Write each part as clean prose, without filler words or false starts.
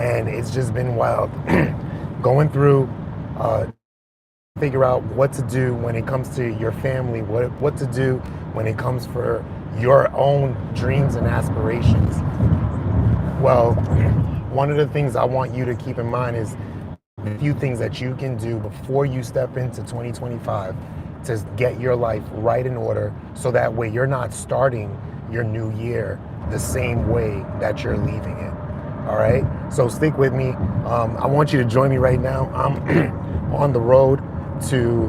and it's just been wild. Going through, figure out what to do when it comes to your family, what to do when it comes for your own dreams and aspirations. Well, one of the things I want you to keep in mind is a few things that you can do before you step into 2025 to get your life right in order, so that way you're not starting your new year the same way that you're leaving it. All right, so stick with me. I want you to join me right now. I'm on the road to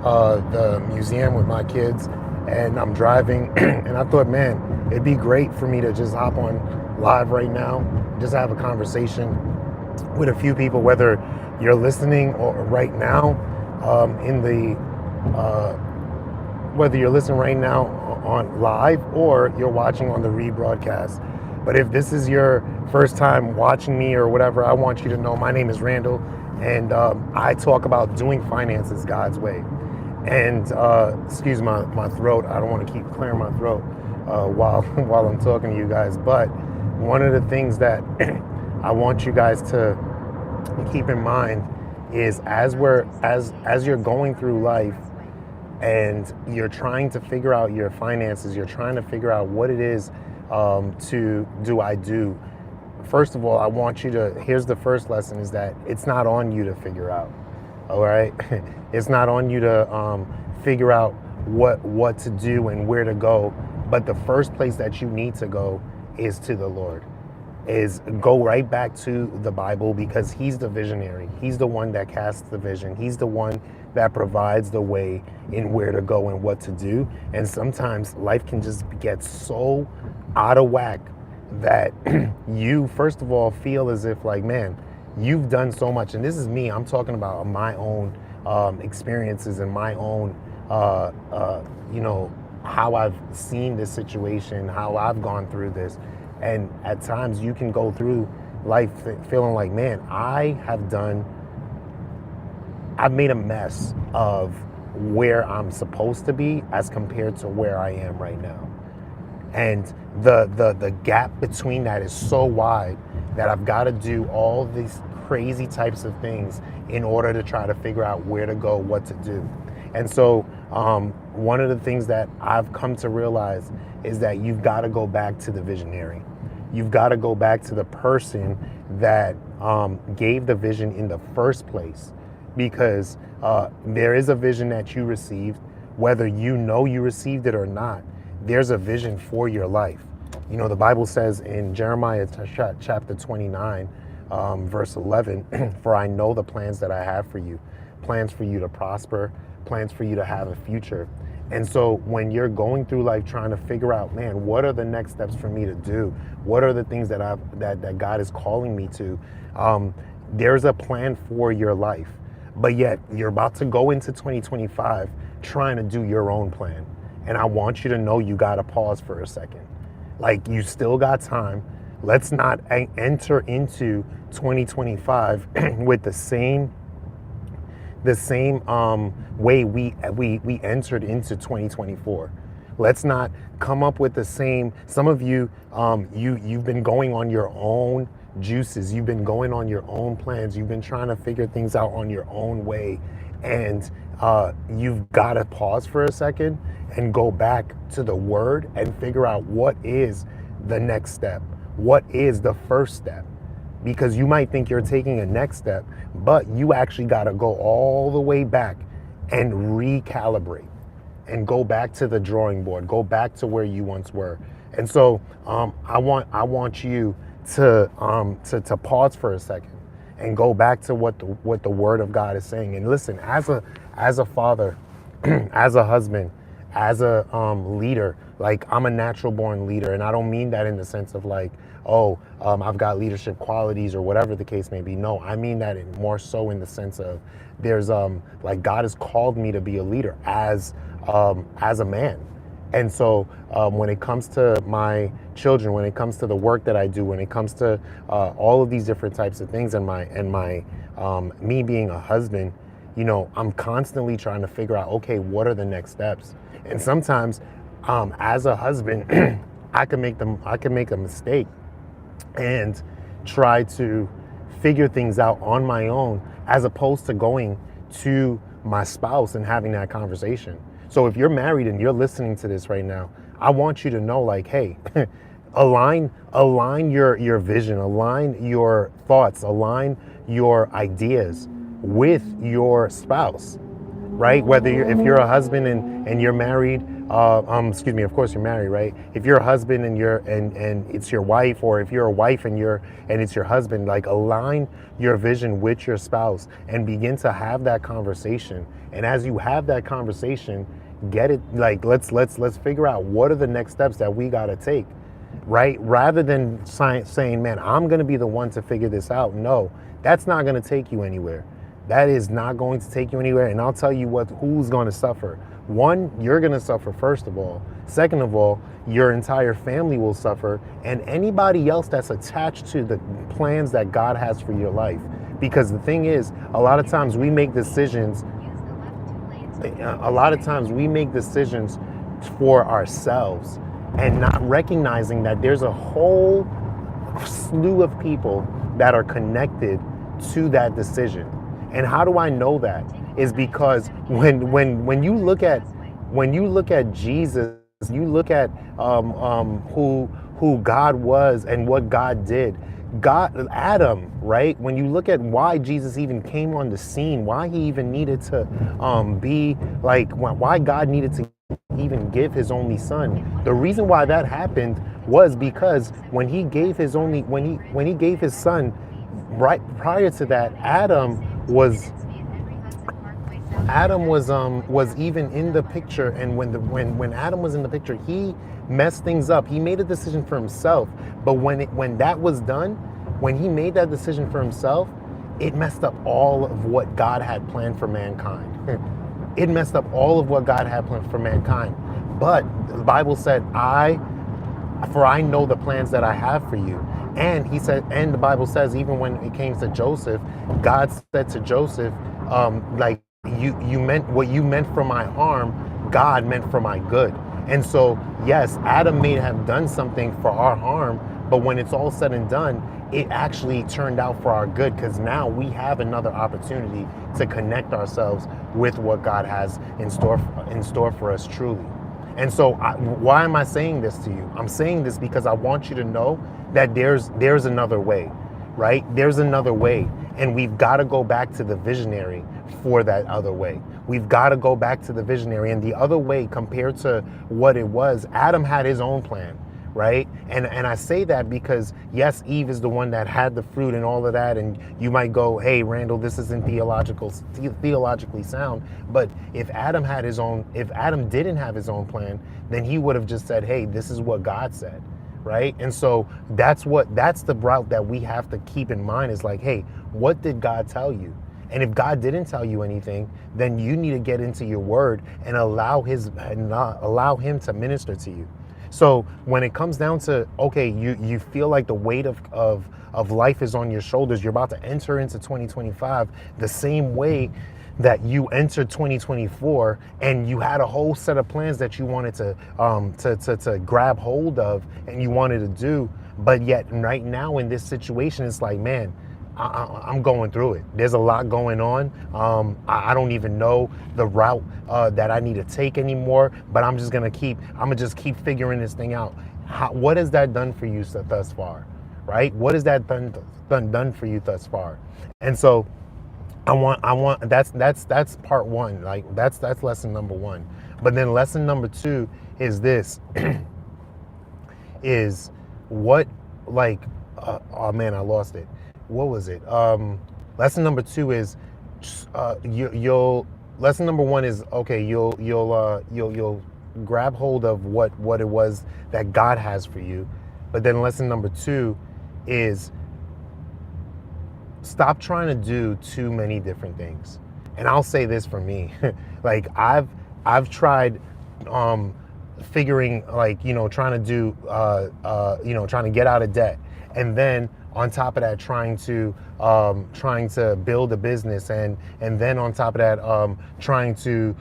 the museum with my kids, and I'm driving. And I thought, man, it'd be great for me to just hop on live right now, just have a conversation with a few people, whether you're listening or right now in the whether you're listening right now on live or you're watching on the rebroadcast. But if this is your first time watching me or whatever, I want you to know my name is Randall, and I talk about doing finances God's way. And excuse my throat, I don't want to keep clearing my throat while I'm talking to you guys. But one of the things that I want you guys to keep in mind is as you're going through life and you're trying to figure out your finances, you're trying to figure out what it is I do. First of all, I want you to, here's the first lesson, is that it's not on you to figure out. All right. It's not on you to figure out what to do and where to go. But the first place that you need to go is to the Lord. Is go right back to the Bible, because he's the visionary. He's the one that casts the vision. He's the one that provides the way in where to go and what to do. And sometimes life can just get so out of whack that you, first of all, feel as if like, man, you've done so much. And this is me. I'm talking about my own experiences and my own, how I've seen this situation, how I've gone through this. And at times you can go through life feeling like, man, I've made a mess of where I'm supposed to be as compared to where I am right now. And the gap between that is so wide that I've got to do all these crazy types of things in order to try to figure out where to go, what to do. And so one of the things that I've come to realize is that you've got to go back to the visionary. You've got to go back to the person that gave the vision in the first place, because there is a vision that you received, whether you know you received it or not. There's a vision for your life. You know, the Bible says in Jeremiah chapter 29, verse 11, for I know the plans that I have for you, plans for you to prosper, plans for you to have a future. And so when you're going through life trying to figure out, man, what are the next steps for me to do? What are the things that God is calling me to? There's a plan for your life, but yet you're about to go into 2025 trying to do your own plan. And I want you to know you got to pause for a second. Like, you still got time. Let's not enter into 2025 with the same way we entered into 2024. Let's not come up with the same. Some of you, you've been going on your own juices. You've been going on your own plans. You've been trying to figure things out on your own way. And you've got to pause for a second and go back to the word and figure out what is the next step. What is the first step? Because you might think you're taking a next step, but you actually got to go all the way back and recalibrate and go back to the drawing board, go back to where you once were. And so I want you to pause for a second and go back to what the Word of God is saying. And listen, as a father, as a husband, as a leader, like, I'm a natural born leader, and I don't mean that in the sense of like, I've got leadership qualities or whatever the case may be. No, I mean that more so in the sense of there's like, God has called me to be a leader as a man. And so when it comes to my children, when it comes to the work that I do, when it comes to all of these different types of things, and my me being a husband, you know, I'm constantly trying to figure out, okay, what are the next steps? And sometimes as a husband, I can make a mistake and try to figure things out on my own, as opposed to going to my spouse and having that conversation. So if you're married and you're listening to this right now, I want you to know, like, hey, align your vision, align your thoughts, align your ideas with your spouse, right? Whether if you're a husband and you're married, excuse me, of course you're married, right? If you're a husband and it's your wife, or if you're a wife and it's your husband, like, align your vision with your spouse and begin to have that conversation. And as you have that conversation, get it, like, let's figure out what are the next steps that we got to take, right? Rather than saying, man, I'm going to be the one to figure this out. No, that's not going to take you anywhere. That is not going to take you anywhere. And I'll tell you who's going to suffer. One, you're going to suffer, first of all. Second of all, your entire family will suffer, and anybody else that's attached to the plans that God has for your life. Because the thing is, a lot of times we make decisions for ourselves and not recognizing that there's a whole slew of people that are connected to that decision. And how do I know that? Is because when you look at Jesus, you look at who God was and what God did. Adam, right? When you look at why Jesus even came on the scene, why he even needed to be like, why God needed to even give his only son. The reason why that happened was because when he gave his son, right prior to that, Adam was even in the picture. And when Adam was in the picture, he messed things up. He made a decision for himself, but when that was done, when he made that decision for himself, it messed up all of what God had planned for mankind. It messed up all of what God had planned for mankind. But the Bible said, for I know the plans that I have for you. And he said, and the Bible says, even when it came to Joseph, God said to Joseph, like, you meant what you meant for my harm, God meant for my good. And so, yes, Adam may have done something for our harm, but when it's all said and done, it actually turned out for our good, because now we have another opportunity to connect ourselves with what God has in store for us truly. And so why am I saying this to you? I'm saying this because I want you to know that there's another way, right? There's another way. And we've got to go back to the visionary for that other way. We've got to go back to the visionary. And the other way, compared to what it was, Adam had his own plan, right? And I say that because, yes, Eve is the one that had the fruit and all of that. And you might go, hey, Randall, this isn't theologically sound. But if Adam didn't have his own plan, then he would have just said, hey, this is what God said. Right? And so that's the route that we have to keep in mind, is like, hey, what did God tell you? And if God didn't tell you anything, then you need to get into your word and allow him to minister to you. So when it comes down to, okay, you feel like the weight of life is on your shoulders, you're about to enter into 2025 the same way that you entered 2024, and you had a whole set of plans that you wanted to grab hold of and you wanted to do, but yet right now in this situation, it's like, man, I'm going through it. There's a lot going on. I don't even know the route that I need to take anymore, but I'm just gonna keep figuring this thing out. What has that done for you thus far, right? What has that done for you thus far? And so I want that's part one. Like that's lesson number one. But then lesson number two is this is what, like, oh man, I lost it. What was it? Lesson number two is lesson number one is, okay, you'll grab hold of what it was that God has for you. But then lesson number two is stop trying to do too many different things. And I'll say this for me, like I've tried figuring, like, trying to do trying to get out of debt, and then on top of that trying to build a business, and then on top of that trying to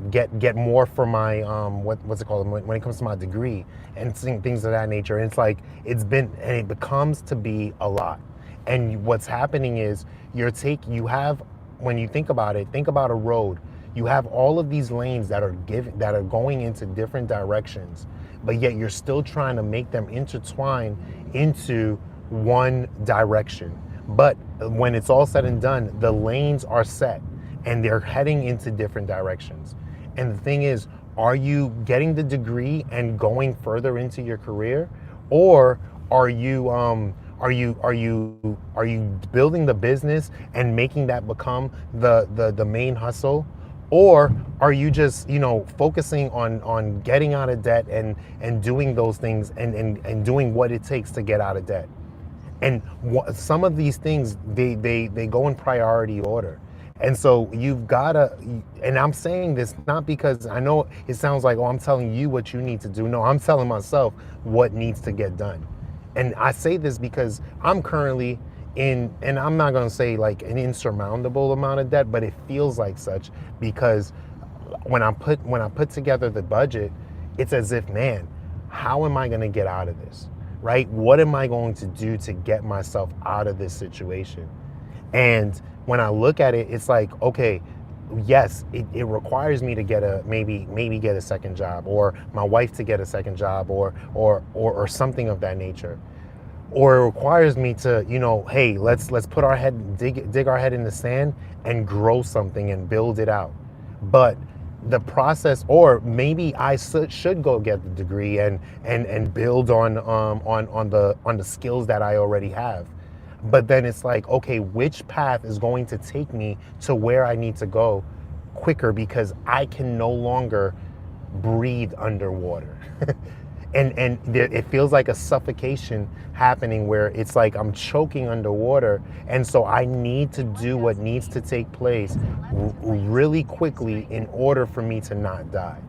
get more for my what's it called, when it comes to my degree and things of that nature. And it's like it becomes to be a lot. And what's happening is you have, when you think about it, think about a road. You have all of these lanes that are going into different directions, but yet you're still trying to make them intertwine into one direction. But when it's all said and done, the lanes are set and they're heading into different directions. And the thing is, are you getting the degree and going further into your career, or are you building the business and making that become the main hustle? Or are you just, focusing on getting out of debt and doing those things and doing what it takes to get out of debt? And some of these things, they go in priority order. And so you've got to, and I'm saying this not because I know it sounds like, oh, I'm telling you what you need to do. No, I'm telling myself what needs to get done. And I say this because I'm currently in, and I'm not going to say like an insurmountable amount of debt, but it feels like such, because when I put together the budget, it's as if, man, how am I going to get out of this? Right? What am I going to do to get myself out of this situation? And when I look at it, it's like, okay, yes, it requires me to get maybe get a second job, or my wife to get a second job, or something of that nature. Or it requires me to, hey, let's put our head, dig our head in the sand and grow something and build it out. But the process, or maybe I should go get the degree and build on the skills that I already have. But then it's like, okay, which path is going to take me to where I need to go quicker, because I can no longer breathe underwater. And it feels like a suffocation happening, where it's like I'm choking underwater. And so I need to do what needs to take place really quickly in order for me to not die.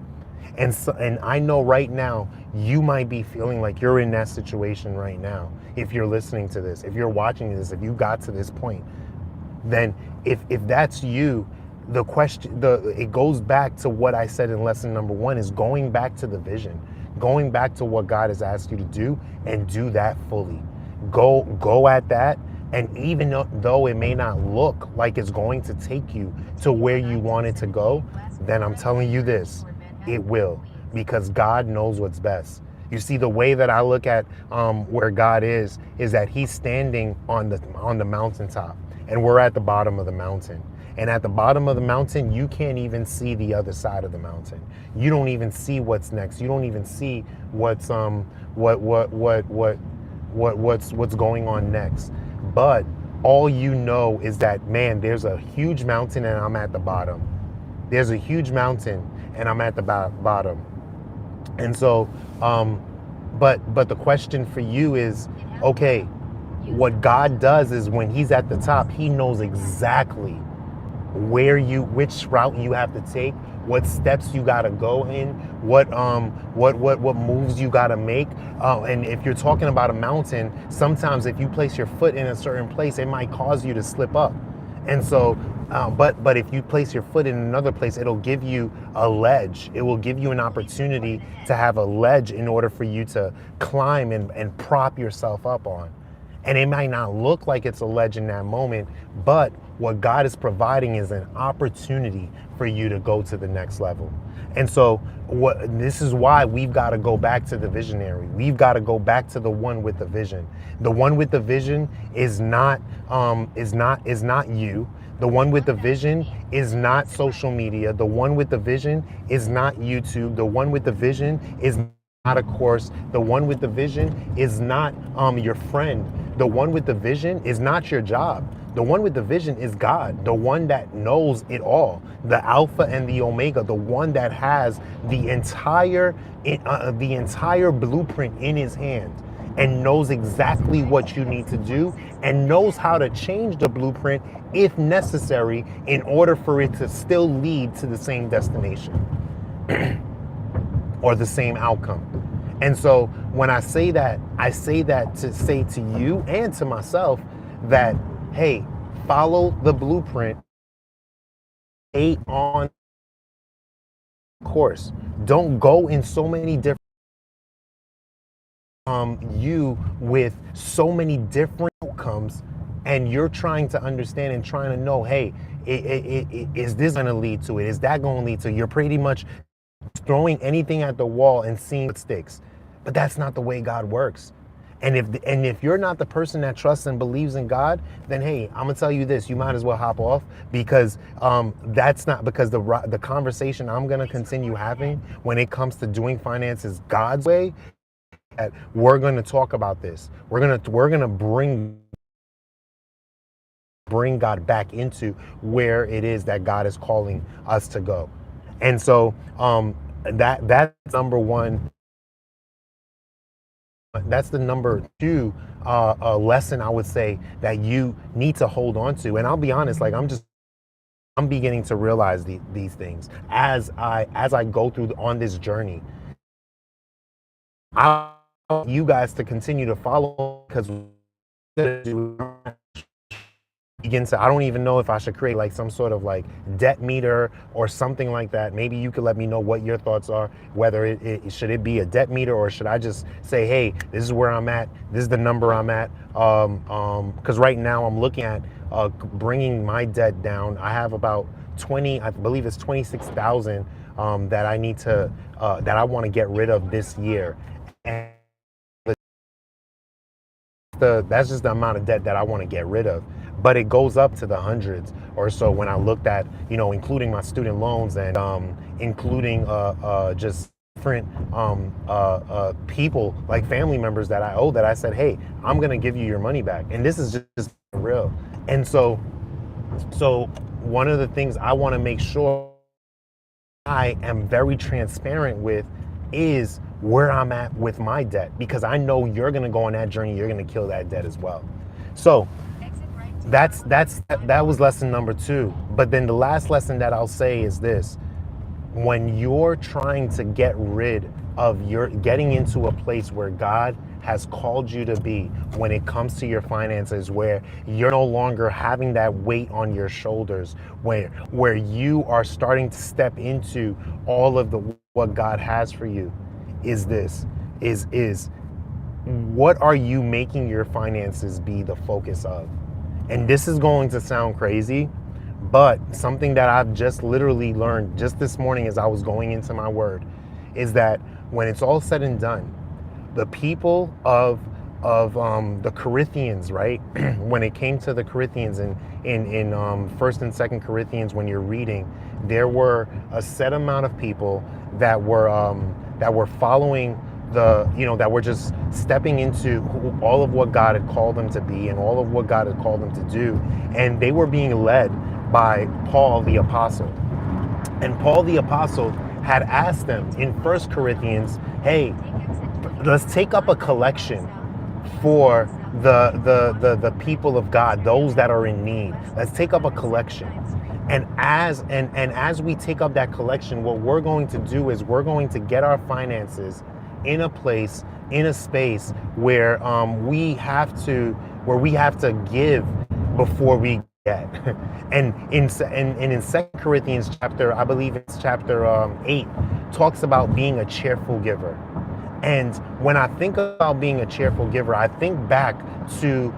And I know right now you might be feeling like you're in that situation right now. If you're listening to this, if you're watching this, if you got to this point, then if that's you, it goes back to what I said in lesson number 1, is going back to the vision, going back to what God has asked you to do, and do that fully. Go at that. And even though it may not look like it's going to take you to where you want it to go, then I'm telling you this, it will, because God knows what's best. You see, the way that I look at where God is that he's standing on the mountaintop, and we're at the bottom of the mountain. And at the bottom of the mountain, you can't even see the other side of the mountain. You don't even see what's next. You don't even see what's going on next. But all you know is that, man, there's a huge mountain and I'm at the bottom. There's a huge mountain and I'm at the bottom. And so, but the question for you is, okay, what God does is when he's at the top, he knows exactly which route you have to take, what steps you gotta go in, what moves you gotta make. And if you're talking about a mountain, sometimes if you place your foot in a certain place, it might cause you to slip up. And so, but if you place your foot in another place, it'll give you a ledge. It will give you an opportunity to have a ledge in order for you to climb and prop yourself up on. And it might not look like it's a ledge in that moment, but what God is providing is an opportunity for you to go to the next level. And so this is why we've got to go back to the visionary. We've got to go back to the one with the vision. The one with the vision is not you. The one with the vision is not social media. The one with the vision is not YouTube. The one with the vision is not a course. The one with the vision is not your friend. The one with the vision is not your job. The one with the vision is God, the one that knows it all, the Alpha and the Omega, the one that has the entire blueprint in his hand and knows exactly what you need to do and knows how to change the blueprint if necessary in order for it to still lead to the same destination or the same outcome. And so when I say that to say to you and to myself that, hey, follow the blueprint, stay on course. Don't go in so many different you with so many different outcomes and you're trying to understand and trying to know, hey, is this going to lead to it? Is that going to lead to it? You're pretty much throwing anything at the wall and seeing what sticks. But that's not the way God works. And if you're not the person that trusts and believes in God, then hey, I'm gonna tell you this: you might as well hop off, because that's not, because the conversation I'm gonna continue having when it comes to doing finances God's way. That we're gonna talk about this. We're gonna bring God back into where it is that God is calling us to go. And so that's number one. That's the number two lesson I would say that you need to hold on to. And I'll be honest, like I'm beginning to realize these things as I go through on this journey. I want you guys to continue to follow, because I don't even know if I should create like some sort of like debt meter or something like that. Maybe you could let me know what your thoughts are, whether it should it be a debt meter, or should I just say, hey, this is where I'm at, this is the number I'm at, because right now I'm looking at bringing my debt down. I have about 20, I believe it's 26,000 that I need to that I want to get rid of this year. And that's just the amount of debt that I want to get rid of. But it goes up to the hundreds or so when I looked at, including my student loans and including just different people, like family members that I owe, that I said, hey, I'm going to give you your money back. And this is just real. And so one of the things I want to make sure I am very transparent with is where I'm at with my debt, because I know you're going to go on that journey. You're going to kill that debt as well. So that was lesson number two. But then the last lesson that I'll say is this: when you're trying to get rid of getting into a place where God has called you to be when it comes to your finances, where you're no longer having that weight on your shoulders, where you are starting to step into all of what God has for you, is what are you making your finances be the focus of? And this is going to sound crazy, but something that I've just literally learned just this morning as I was going into my word is that when it's all said and done, the people of the Corinthians, right? When it came to the Corinthians in First and Second Corinthians, when you're reading, there were a set amount of people that were following that were just stepping into all of what God had called them to be and all of what God had called them to do. And they were being led by Paul the Apostle. And Paul the Apostle had asked them in First Corinthians, hey, let's take up a collection for the people of God, those that are in need. Let's take up a collection. And as we take up that collection, what we're going to do is we're going to get our finances in a place, in a space where we have to give before we get. And in 2 Corinthians chapter, I believe it's chapter 8, talks about being a cheerful giver. And when I think about being a cheerful giver, I think back to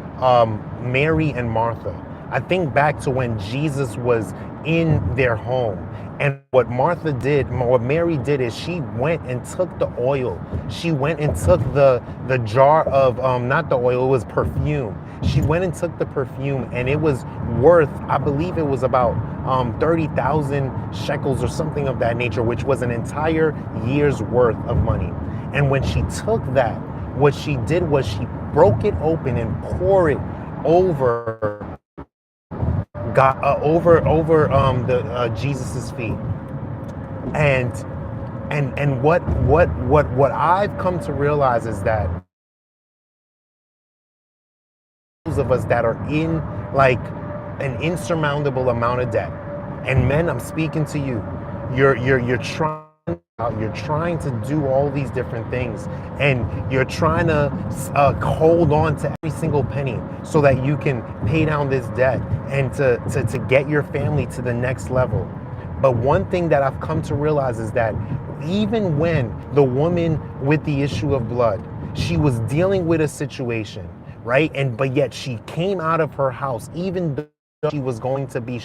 Mary and Martha. I think back to when Jesus was in their home. And what Mary did is she went and took the oil. She went and took the jar of, not the oil, it was perfume. She went and took the perfume, and it was worth, I believe it was about 30,000 shekels or something of that nature, which was an entire year's worth of money. And when she took that, what she did was she broke it open and poured it over Jesus's feet. And what I've come to realize is that those of us that are in like an insurmountable amount of debt, and men, I'm speaking to you, you're trying to do all these different things, and you're trying to hold on to every single penny so that you can pay down this debt and to get your family to the next level. But one thing that I've come to realize is that even when the woman with the issue of blood, she was dealing with a situation right? And but yet she came out of her house, even though she was going to be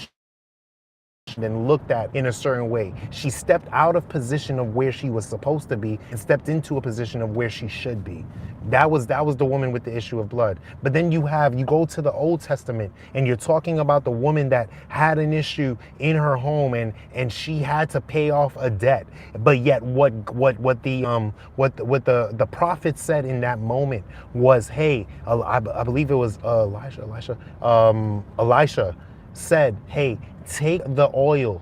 and looked at in a certain way. She stepped out of position of where she was supposed to be and stepped into a position of where she should be. That was the woman with the issue of blood. But then you go to the Old Testament and you're talking about the woman that had an issue in her home and she had to pay off a debt. But yet what the prophet said in that moment was, hey, I believe it was Elisha said, hey, take the oil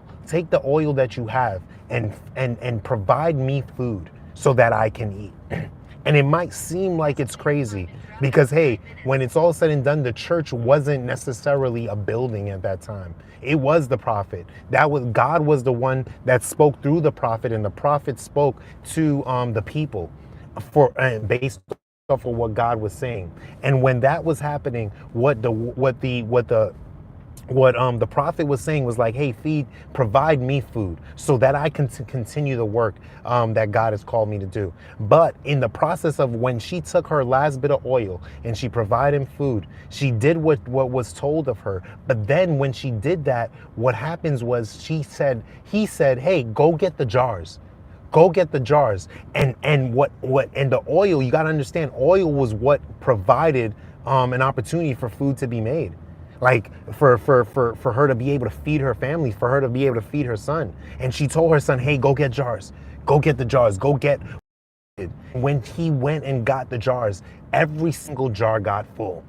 that you have and provide me food so that I can eat. And it might seem like it's crazy because, hey, when it's all said and done, the church wasn't necessarily a building at that time. It was the prophet. God was the one that spoke through the prophet, and the prophet spoke to the people based off of what God was saying. And when that was happening, what the prophet was saying was like, hey, provide me food so that I can continue the work that God has called me to do. But in the process of when she took her last bit of oil and she provided him food, she did what was told of her. But then when she did that, what happens was he said, hey, go get the jars. Go get the jars. And the oil, you got to understand, oil was what provided an opportunity for food to be made. Like for her to be able to feed her family, for her to be able to feed her son. And she told her son, hey, go get jars. Go get the jars. Go get it. When he went and got the jars, every single jar got full.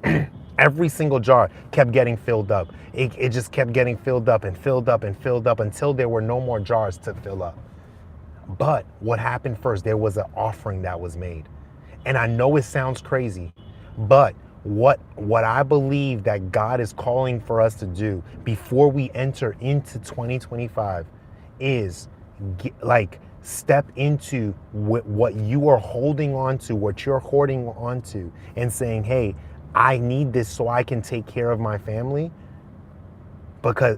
Every single jar kept getting filled up. It just kept getting filled up and filled up and filled up until there were no more jars to fill up. But what happened first? There was an offering that was made. And I know it sounds crazy, but what I believe that God is calling for us to do before we enter into 2025 is step into what you are holding on to, what you're hoarding on to, and saying, hey, I need this so I can take care of my family. Because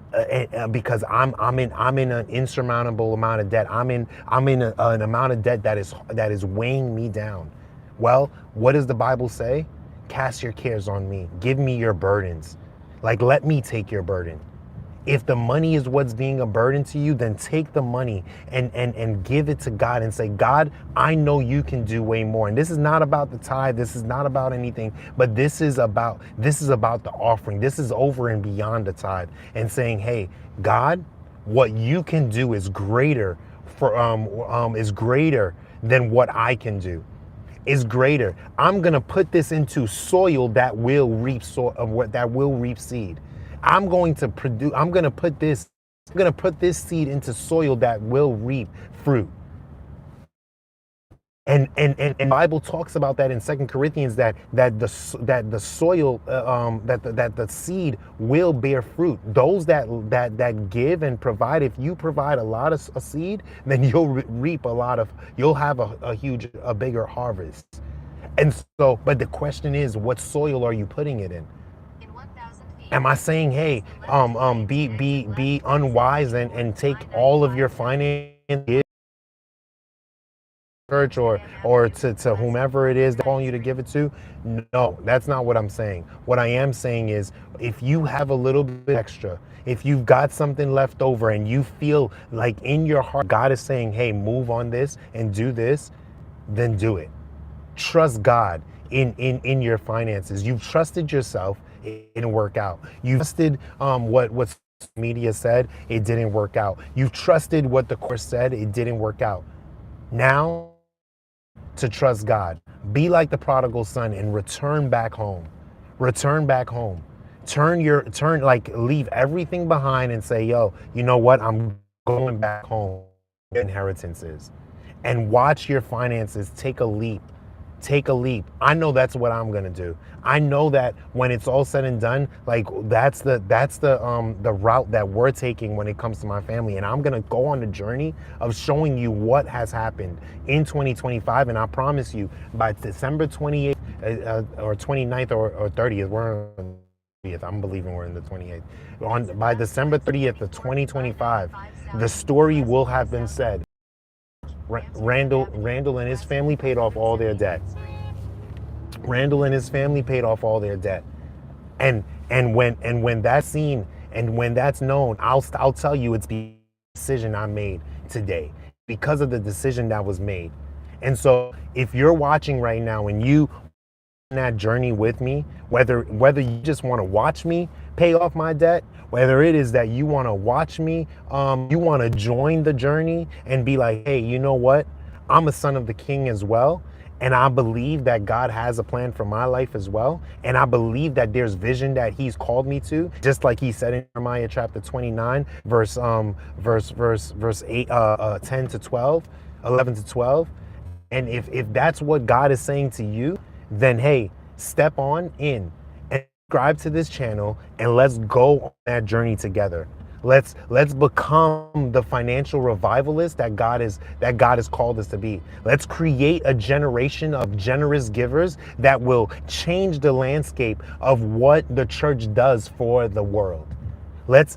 I'm in an insurmountable amount of debt. I'm in an amount of debt that is weighing me down. Well, what does the Bible say? Cast your cares on me. Give me your burdens. Let me take your burden. If the money is what's being a burden to you, then take the money and give it to God and say, God, I know you can do way more. And this is not about the tithe. This is not about anything, but this is about the offering. This is over and beyond the tithe, and saying, hey, God, what you can do is greater is greater than what I can do. Is greater. I'm gonna put this into soil that will reap seed. I'm gonna put this seed into soil that will reap fruit. And the Bible talks about that in 2 Corinthians that the soil that the seed will bear fruit. Those that give and provide, if you provide a lot of a seed, then you'll reap you'll have a bigger harvest. And so, but the question is, what soil are you putting it in? Am I saying, hey, be unwise and take all of your finances, church or to whomever it is they're calling you to give it to? No, that's not what I'm saying. What I am saying is, if you have a little bit extra, if you've got something left over and you feel like in your heart God is saying, hey, move on this and do this, then do it. Trust God in your finances. You've trusted yourself, it didn't work out. You trusted what media said, it didn't work out. You trusted what the course said, it didn't work out. Now, to trust God. Be like the prodigal son and return back home. Return back home. Leave everything behind and say, yo, you know what? I'm going back home. Inheritance is. And watch your finances take a leap. Take a leap. I know that's what I'm gonna do. I know that when it's all said and done, that's the route that we're taking when it comes to my family. And I'm gonna go on the journey of showing you what has happened in 2025. And I promise you, by December 28th or 29th or 30th, we're on the 30th. I'm believing we're in the 28th. By December 30th of 2025, the story will have been said. Randall and his family paid off all their debt. Randall and his family paid off all their debt. And when that's seen and when that's known, I'll tell you it's the decision I made today because of the decision that was made. And so if you're watching right now and you on that journey with me, whether you just want to watch me pay off my debt, whether it is that you want to watch me, you want to join the journey and be like, hey, you know what? I'm a son of the King as well. And I believe that God has a plan for my life as well. And I believe that there's vision that he's called me to, just like he said in Jeremiah chapter 29, verse 8, 10 to 12, 11 to 12. And if that's what God is saying to you, then hey, step on in and subscribe to this channel and let's go on that journey together. Let's become the financial revivalist that God has called us to be. Let's create a generation of generous givers that will change the landscape of what the church does for the world. Let's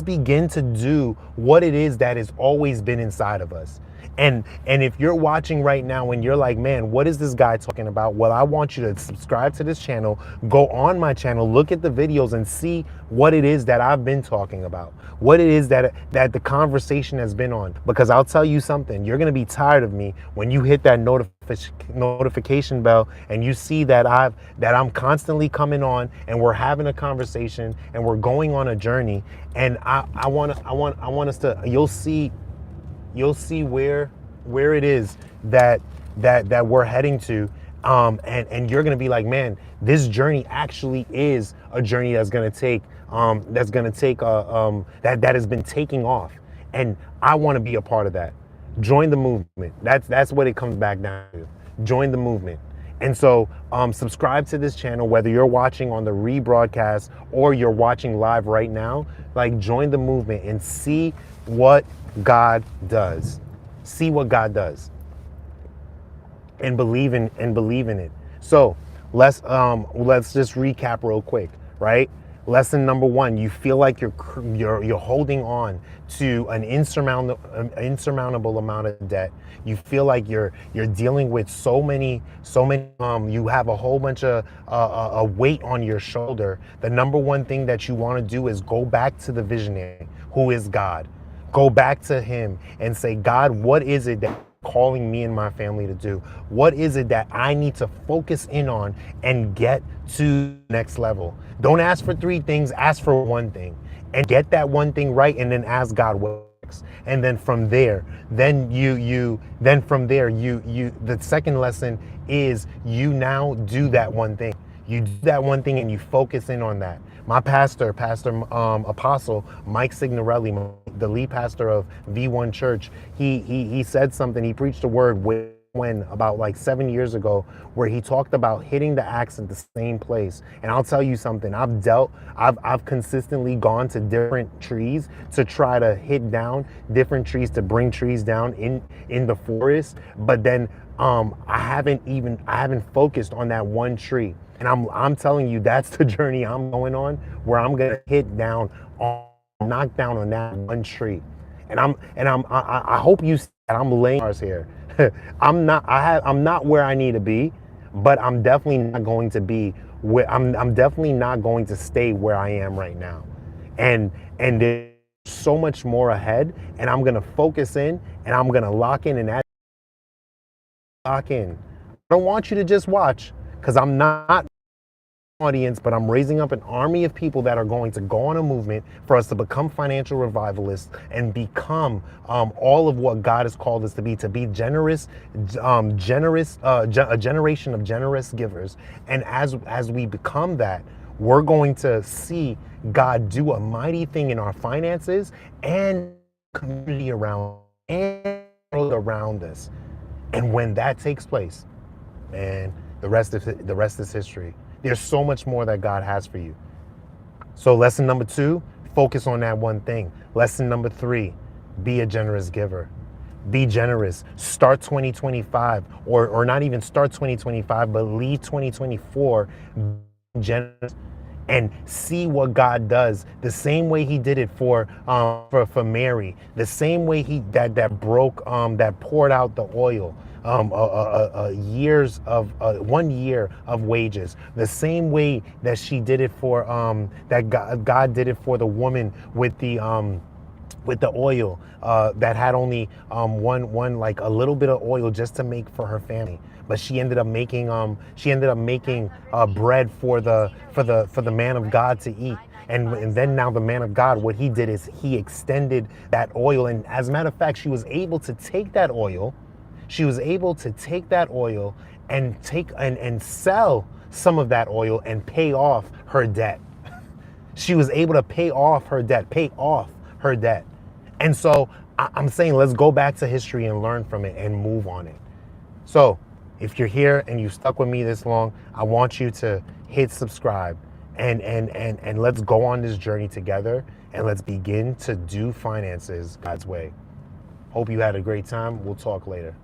begin to do what it is that has always been inside of us. And if you're watching right now and you're like, man, what is this guy talking about? Well, I want you to subscribe to this channel, go on my channel, look at the videos and see what it is that I've been talking about, what it is that the conversation has been on. Because I'll tell you something, you're going to be tired of me when you hit that notification bell and you see that I'm constantly coming on and we're having a conversation and we're going on a journey. And I want us to, you'll see where it is that we're heading to, and you're gonna be like, man, this journey actually is a journey that's gonna take that has been taking off, and I want to be a part of that. Join the movement. That's what it comes back down to. Join the movement. And so subscribe to this channel, whether you're watching on the rebroadcast or you're watching live right now. Like, join the movement and see what God does. See what God does. And believe in it. So let's just recap real quick, right? Lesson number 1, you feel like you're holding on to an insurmountable amount of debt. You feel like you're dealing with so many you have a whole bunch of a weight on your shoulder. The number one thing that you want to do is go back to the visionary, who is God. Go back to him and say, God, what is it that you're calling me and my family to do? What is it that I need to focus in on and get to the next level? Don't ask for 3 things, ask for 1 thing and get that 1 thing right, and then ask God what next. And then from there, the second lesson is you now do that 1 thing. You do that 1 thing and you focus in on that. My pastor, Apostle Mike Signorelli, the lead pastor of V1 Church, he said something. He preached a word when about like 7 years ago, where he talked about hitting the axe at the same place. And I'll tell you something. I've consistently gone to different trees to try to hit down different trees, to bring trees down in the forest. But then I haven't focused on that 1 tree. And I'm telling you, that's the journey I'm going on, where I'm gonna knock down on that 1 tree. And I hope you see that I'm laying ours here. I'm not where I need to be, but I'm definitely not going to be where I'm definitely not going to stay where I am right now. And there's so much more ahead, and I'm gonna focus in and I'm gonna lock in, and lock in. I don't want you to just watch, because I'm not audience, but I'm raising up an army of people that are going to go on a movement for us to become financial revivalists and become all of what God has called us to be generous, a generation of generous givers. And as we become that, we're going to see God do a mighty thing in our finances and community around us. And when that takes place, man, the rest is history. There's so much more that God has for you. So lesson number 2, focus on that 1 thing. Lesson number 3, be a generous giver. Be generous. Start 2025, or not even start 2025, but leave 2024 generous, and see what God does. The same way he did it for Mary, the same way that poured out the oil years of 1 year of wages, the same way that she did it for that God did it for the woman with the oil that had only one like a little bit of oil just to make for her family, but she ended up making bread for the man of God to eat. And then now the man of God, what he did is he extended that oil. And as a matter of fact, she was able to take that oil. She was able to take that oil and and sell some of that oil and pay off her debt. She was able to pay off her debt. And so I'm saying, let's go back to history and learn from it and move on it. So if you're here and you stuck with me this long, I want you to hit subscribe and let's go on this journey together, and let's begin to do finances God's way. Hope you had a great time. We'll talk later.